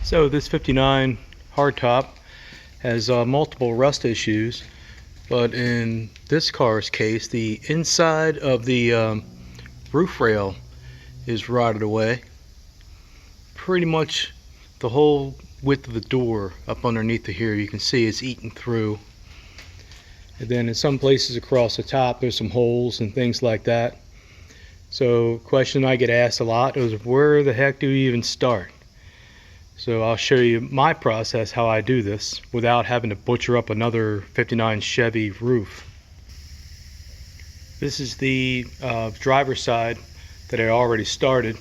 So this 59 hardtop has multiple rust issues, but in this car's case, the inside of the roof rail is rotted away. Pretty much the whole width of the door up underneath the here, you can see it's eaten through. And then in some places across the top, there's some holes and things like that. So question I get asked a lot is, where the heck do you even start? So I'll show you my process, how I do this without having to butcher up another 59 Chevy roof. This is the driver's side that I already started.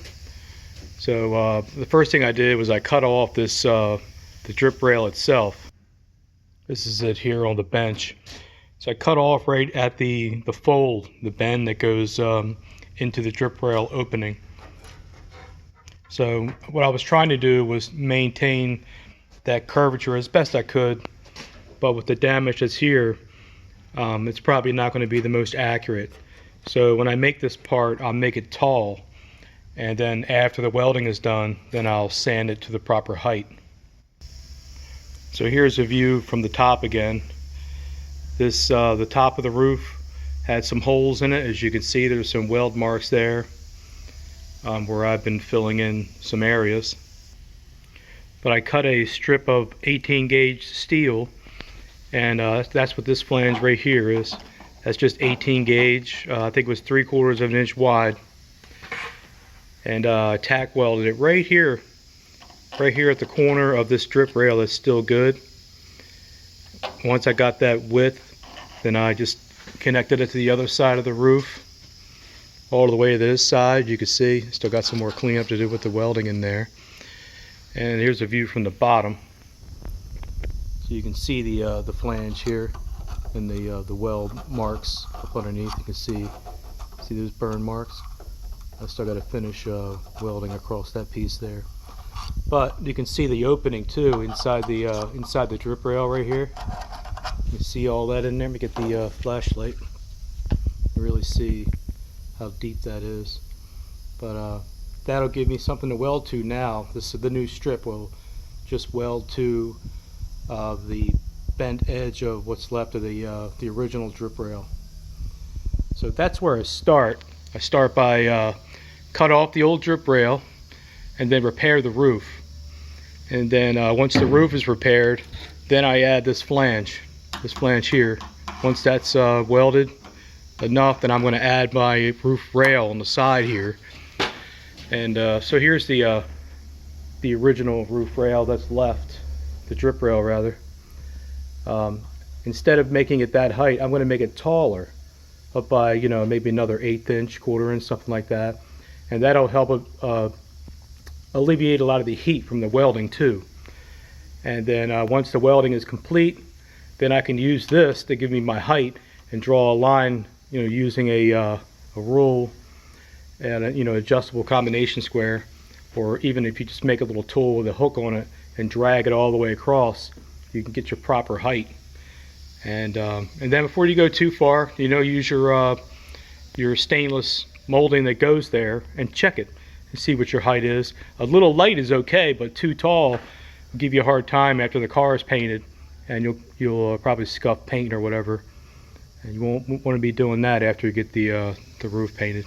So the first thing I did was I cut off this the drip rail itself. This is it here on the bench. So I cut off right at the fold, the bend that goes into the drip rail opening. So what I was trying to do was maintain that curvature as best I could, but with the damage that's here, it's probably not going to be the most accurate. So when I make this part, I'll make it tall, and then after the welding is done, then I'll sand it to the proper height. So here's a view from the top again. This the top of the roof had some holes in it. As you can see, there's some weld marks there. Where I've been filling in some areas. But I cut a strip of 18 gauge steel, and that's what this flange right here is. That's just 18 gauge. I think it was 3/4 of an inch wide. And tack welded it right here at the corner of this drip rail. That's still good. Once I got that width, then I just connected it to the other side of the roof, all the way to this side. You can see still got some more cleanup to do with the welding in there. And here's a view from the bottom, so you can see the flange here and the weld marks up underneath. You can see those burn marks. I still got to finish welding across that piece there, but you can see the opening too inside the drip rail right here. You can see all that in there. Let me get the flashlight. You really see how deep that is. But that'll give me something to weld to now. This is the new strip. Will just weld to the bent edge of what's left of the original drip rail. So that's where I start. I start by cut off the old drip rail and then repair the roof. And then once the roof is repaired, then I add this flange here. Once that's welded enough, then I'm going to add my roof rail on the side here. And so here's the original roof rail that's left, the drip rail rather. Instead of making it that height, I'm going to make it taller, up by maybe another 1/8 inch, 1/4 inch, something like that, and that'll help alleviate a lot of the heat from the welding too. And then once the welding is complete, then I can use this to give me my height and draw a line, using a rule and a, adjustable combination square, or even if you just make a little tool with a hook on it and drag it all the way across, you can get your proper height. And then before you go too far, use your stainless molding that goes there and check it and see what your height is. A little light is okay, but too tall will give you a hard time after the car is painted, and you'll probably scuff paint or whatever. And you won't want to be doing that after you get the roof painted.